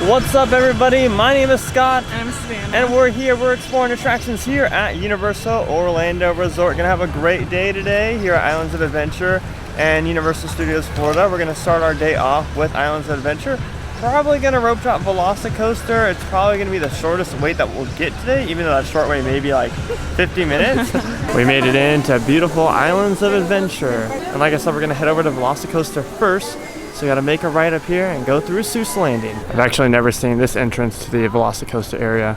What's up, everybody? My name is Scott. And I'm Savannah. And we're exploring attractions here at Universal Orlando Resort. Gonna have a great day today here at Islands of Adventure and Universal Studios Florida. We're gonna start our day off with Islands of Adventure. Probably gonna rope drop Velocicoaster. It's probably gonna be the shortest wait that we'll get today, even though that short wait may be like 50 minutes. We made it into beautiful Islands of Adventure. And like I said, we're gonna head over to Velocicoaster first. So we gotta make a right up here and go through Seuss Landing. I've actually never seen this entrance to the Velocicoaster area.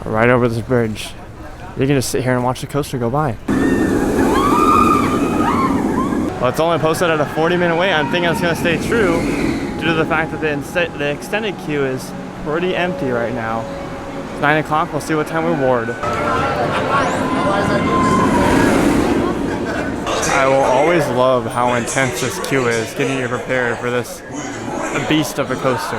Right over this bridge. You can just sit here and watch the coaster go by. Well, it's only posted at a 40-minute wait. I'm thinking it's gonna stay true due to the fact that the extended queue is pretty empty right now. It's 9 o'clock, we'll see what time we board. I will always love how intense this queue is, getting you prepared for this beast of a coaster.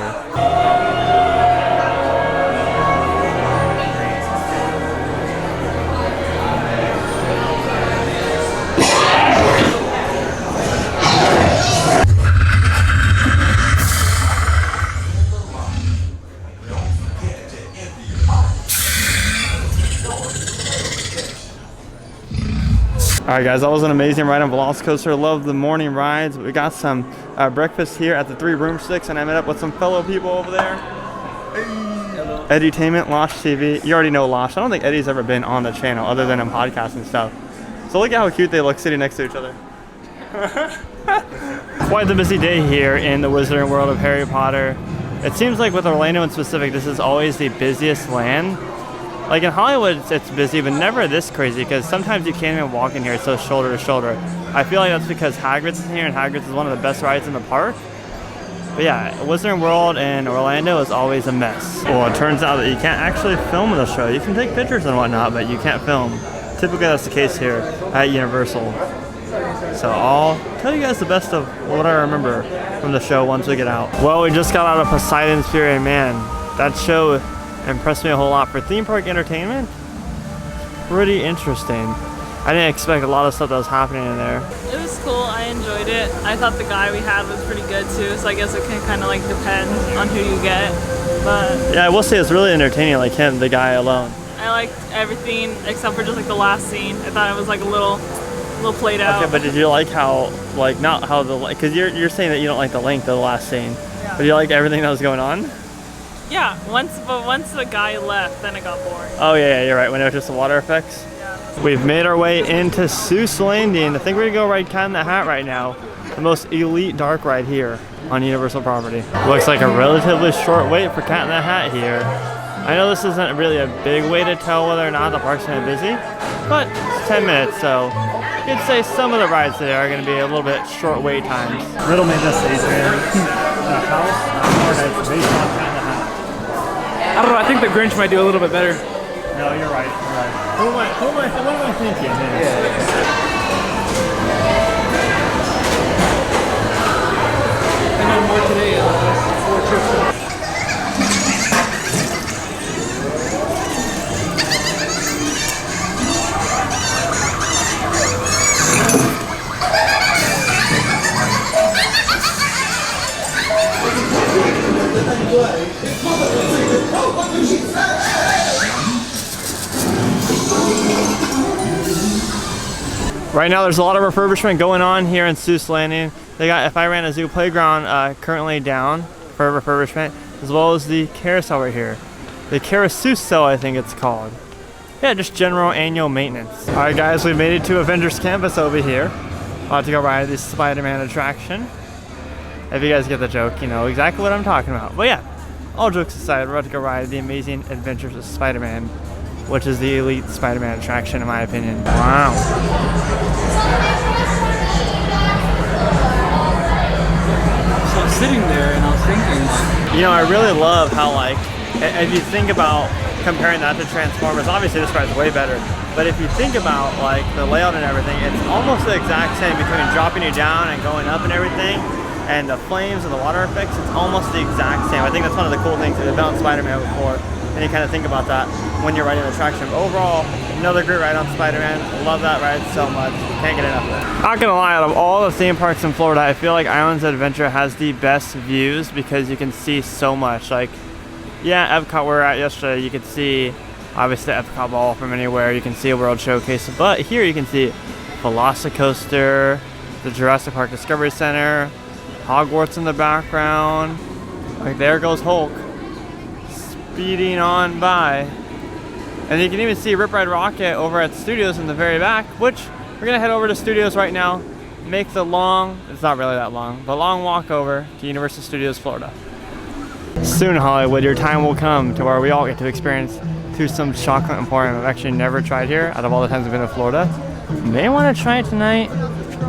Alright guys, that was an amazing ride on Velocicoaster. Love the morning rides. We got some breakfast here at the 3 Broomsticks, and I met up with some fellow people over there. Hello. Edutainment, Losh TV. You already know Losh. I don't think Eddie's ever been on the channel other than in podcasts and stuff. So look at how cute they look sitting next to each other. Quite the busy day here in the Wizarding World of Harry Potter. It seems like with Orlando in specific, this is always the busiest land. Like in Hollywood, it's busy, but never this crazy, because sometimes you can't even walk in here. It's so shoulder to shoulder. I feel like that's because Hagrid's is here, and Hagrid's is one of the best rides in the park. But yeah, Wizarding World in Orlando is always a mess. Well, it turns out that you can't actually film the show. You can take pictures and whatnot, but you can't film. Typically, that's the case here at Universal. So I'll tell you guys the best of what I remember from the show once we get out. Well, we just got out of Poseidon's Fury, and man, that show impressed me a whole lot. For theme park entertainment, pretty interesting. I didn't expect a lot of stuff that was happening in there. It was cool. I enjoyed it. I thought the guy we had was pretty good too, so I guess it can kind of like depend on who you get. But yeah, I will say it's really entertaining, like him, the guy alone. I liked everything except for just like the last scene. I thought it was like a little played out. Okay, but did you like how, like, not how the, because you're saying that you don't like the length of the last scene, yeah. But you liked everything that was going on? Yeah, once the guy left, then it got boring. Oh yeah, you're right, when it was just the water effects. Yeah. We've made our way into Seuss Landing. I think we're gonna go ride Cat in the Hat right now. The most elite dark ride here on Universal property. Looks like a relatively short wait for Cat in the Hat here. I know this isn't really a big way to tell whether or not the park's gonna be busy, but it's 10 minutes, so you could say some of the rides today are gonna be a little bit short wait times. Riddle made this Adrian. The house that's based on Cat in the Hat. I don't know, I think the Grinch might do a little bit better. No, you're right. What am I thinking? Yeah. I know more today in the last 4 trips. Right now there's a lot of refurbishment going on here in Seuss Landing. They got If I Ran a Zoo playground currently down for refurbishment, as well as the carousel right here. The Carousel, I think it's called. Yeah, just general annual maintenance. Alright guys, we made it to Avengers Campus over here. About to go ride the Spider-Man attraction. If you guys get the joke, you know exactly what I'm talking about. But yeah, all jokes aside, we're about to go ride the Amazing Adventures of Spider-Man, which is the elite Spider-Man attraction in my opinion. Wow. So I was sitting there and I was thinking, you know, I really love how, like, if you think about comparing that to Transformers, obviously this ride's way better, but if you think about like the layout and everything, it's almost the exact same between dropping you down and going up and everything, and the flames and the water effects, it's almost the exact same. I think that's one of the cool things that they've done on Spider-Man before, and you kind of think about that. when you're riding the attraction. But overall, another great ride on Spider-Man. Love that ride so much. Can't get enough of it. Not gonna lie, out of all the theme parks in Florida, I feel like Islands of Adventure has the best views because you can see so much. Like, yeah, Epcot we were at yesterday, you could see obviously the Epcot ball from anywhere. You can see a World Showcase, but here you can see Velocicoaster, the Jurassic Park Discovery Center, Hogwarts in the background. Like, there goes Hulk speeding on by. And you can even see Rip Ride Rocket over at Studios in the very back, which we're gonna head over to Studios right now, make the long, it's not really that long, but long walk over to Universal Studios Florida. Soon, Hollywood, your time will come to where we all get to experience some chocolate emporium I've actually never tried here out of all the times I've been to Florida. May want to try it tonight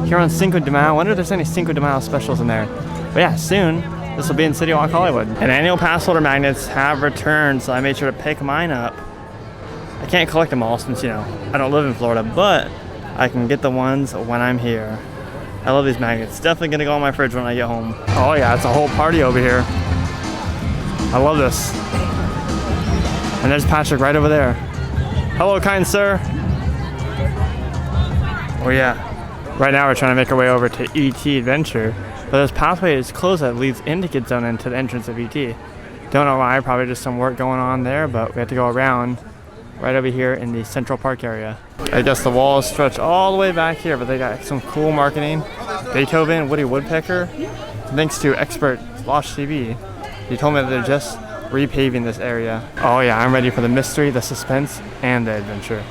here on Cinco de Mayo. I wonder if there's any Cinco de Mayo specials in there. But yeah, soon this will be in City Walk Hollywood. And annual pass holder magnets have returned, so I made sure to pick mine up. I can't collect them all since, you know, I don't live in Florida, but I can get the ones when I'm here. I love these magnets. Definitely gonna go on my fridge when I get home. Oh yeah, it's a whole party over here. I love this. And there's Patrick right over there. Hello, kind sir. Oh yeah. Right now we're trying to make our way over to E.T. Adventure, but this pathway is closed that leads into Kid Zone and to the entrance of E.T. Don't know why, probably just some work going on there, but we have to go around right over here in the Central Park area. I guess the walls stretch all the way back here, but they got some cool marketing. Beethoven, Woody Woodpecker. Thanks to expert Lost TV, he told me that they're just repaving this area. Oh yeah, I'm ready for the mystery, the suspense, and the adventure.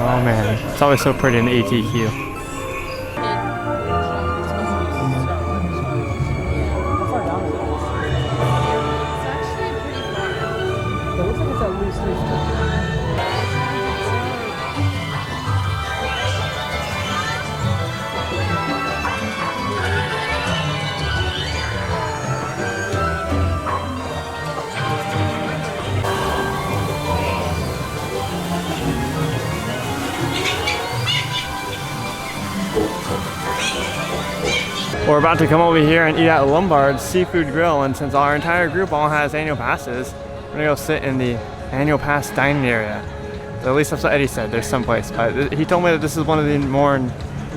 Oh man, it's always so pretty in the ATQ. We're about to come over here and eat at Lombards Seafood Grill, and since our entire group all has annual passes, we're gonna go sit in the annual pass dining area. At least that's what Eddie said, there's some place, but he told me that this is one of the more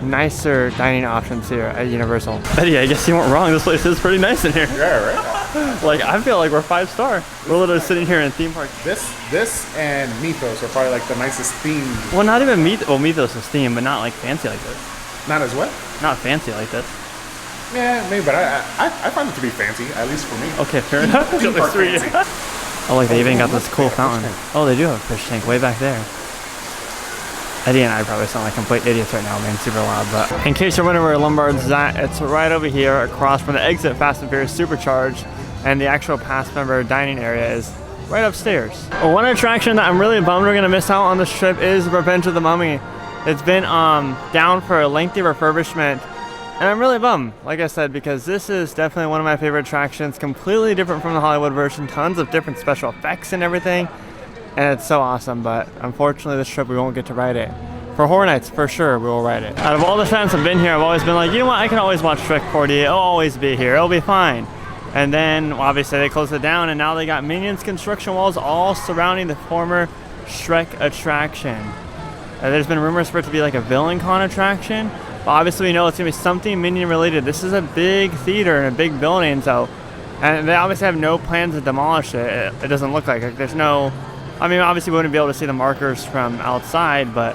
nicer dining options here at Universal. Eddie, I guess you weren't wrong, this place is pretty nice in here. Yeah, right? Like, I feel like we're 5-star. We're literally sitting here in theme park. This and Mythos are probably like the nicest themed. Well, not even Mythos is themed, but not like fancy like this. Not as what? Not fancy like this. Yeah, maybe, but I find it to be fancy, at least for me. Okay, fair enough. Theme park fancy. Oh, like they even got this cool fountain. Oh, they do have a fish tank way back there. Eddie and I probably sound like complete idiots right now, being super loud, but in case you're wondering where Lombards is at, it's right over here across from the exit Fast and Furious Supercharged, and the actual pass member dining area is right upstairs. Well, one attraction that I'm really bummed we're gonna miss out on this trip is Revenge of the Mummy. It's been down for a lengthy refurbishment, and I'm really bummed, like I said, because this is definitely one of my favorite attractions, completely different from the Hollywood version, tons of different special effects and everything, and it's so awesome, but unfortunately this trip we won't get to ride it. For Horror Nights, for sure, we will ride it. Out of all the times I've been here, I've always been like, you know what, I can always watch Shrek 4D, it'll always be here, it'll be fine. And then, well, obviously they closed it down, and now they got Minions construction walls all surrounding the former Shrek attraction. There's been rumors for it to be like a VillainCon attraction, but obviously we know it's gonna be something Minion related. This is a big theater and a big building, so, and they obviously have no plans to demolish it. It doesn't look like there's no, I mean, obviously we wouldn't be able to see the markers from outside, but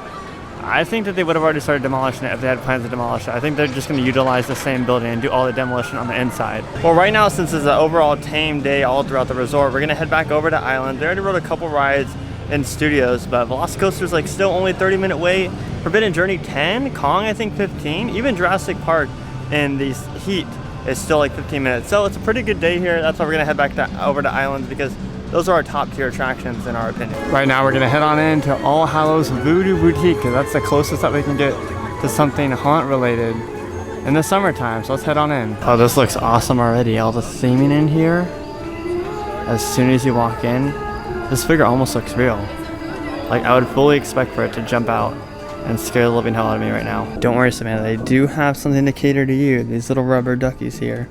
I think that they would have already started demolishing it if they had plans to demolish it. I think they're just gonna utilize the same building and do all the demolition on the inside. Well, right now, since it's an overall tame day all throughout the resort, we're gonna head back over to Island. They already rode a couple rides in Studios, but Velocicoaster's like still only 30-minute wait. Forbidden Journey 10, Kong I think 15, even Jurassic Park in the heat is still like 15 minutes. So it's a pretty good day here. That's why we're gonna head back over to Islands, because those are our top tier attractions in our opinion. Right now we're gonna head on into All Hallows Voodoo Boutique, because that's the closest that we can get to something haunt related in the summertime. So let's head on in. Oh, this looks awesome already. All the theming in here. As soon as you walk in, this figure almost looks real. Like, I would fully expect for it to jump out and scare the living hell out of me right now. Don't worry, Samantha, they do have something to cater to you. These little rubber duckies here.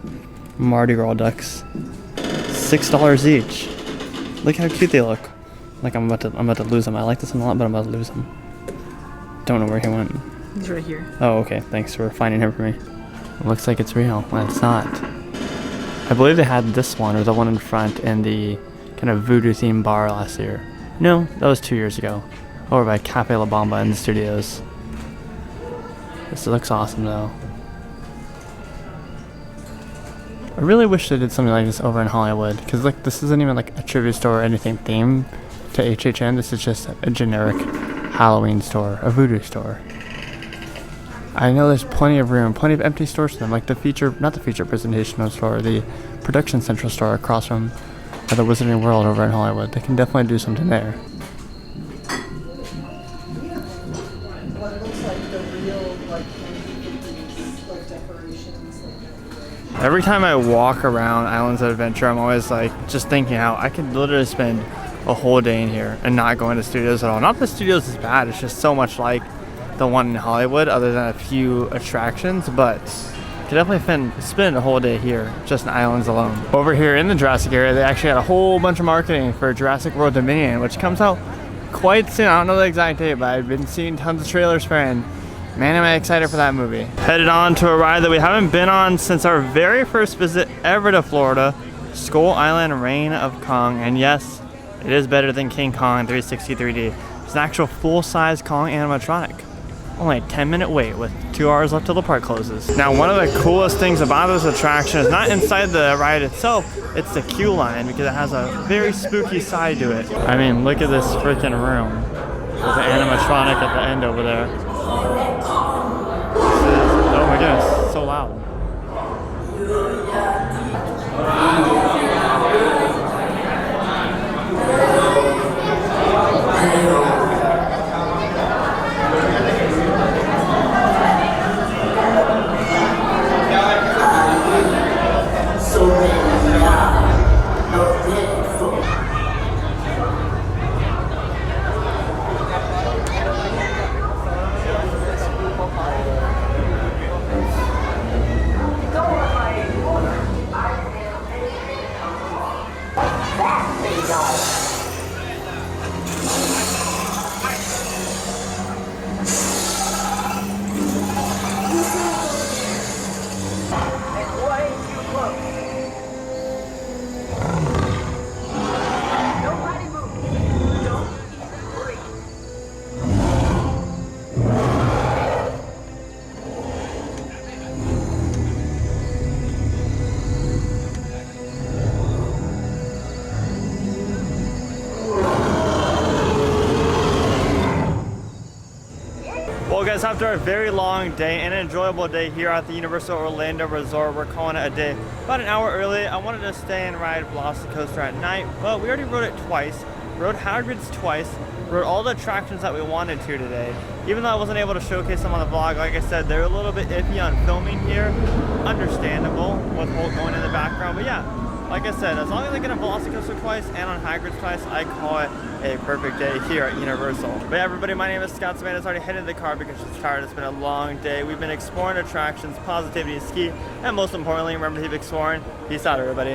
Mardi Gras ducks. $6 each. Look how cute they look. Like I'm about to lose him. I like this one a lot, but I'm about to lose him. Don't know where he went. He's right here. Oh, okay. Thanks for finding him for me. It looks like it's real. Well, it's not. I believe they had this one, or the one in front, in the kind of voodoo themed bar last year. No, that was 2 years ago. Over by Cafe La Bamba in the studios. This looks awesome though. I really wish they did something like this over in Hollywood, because like this isn't even like a trivia store or anything themed to HHN. This is just a generic Halloween store, a voodoo store. I know there's plenty of room, plenty of empty stores for them, like the feature, not the feature presentation store, the production central store across from the Wizarding World over in Hollywood. They can definitely do something there. What it looks like the real like 1950s like decorations. Every time I walk around Islands of Adventure, I'm always like just thinking how I could literally spend a whole day in here and not go into studios at all. Not that studios is bad, it's just so much like the one in Hollywood other than a few attractions, but you could definitely spend a whole day here just in Islands alone. Over here in the Jurassic area, they actually had a whole bunch of marketing for Jurassic World Dominion, which comes out quite soon. I don't know the exact date, but I've been seeing tons of trailers for it. Man, am I excited for that movie. Headed on to a ride that we haven't been on since our very first visit ever to Florida, Skull Island Reign of Kong. And yes, it is better than King Kong 360 3D. It's an actual full-size Kong animatronic. Only a 10-minute wait with 2 hours left till the park closes. Now, one of the coolest things about this attraction is not inside the ride itself, it's the queue line, because it has a very spooky side to it. I mean, look at this freaking room with the animatronic at the end over there. Oh my goodness, so loud. Well guys, after a very long day and an enjoyable day here at the Universal Orlando Resort, we're calling it a day. About an hour early, I wanted to stay and ride Velocicoaster at night, but we already rode it twice, rode Hagrid's twice, rode all the attractions that we wanted to today. Even though I wasn't able to showcase them on the vlog, like I said, they're a little bit iffy on filming here. Understandable with Holt going in the background, but yeah. Like I said, as long as I get on Velocicoaster twice and on Hagrid's twice, I call it a perfect day here at Universal. But yeah, everybody, my name is Scott. Samantha's already headed to the car because she's tired. It's been a long day. We've been exploring attractions, positivity, ski, and most importantly, remember to keep exploring. Peace out, everybody.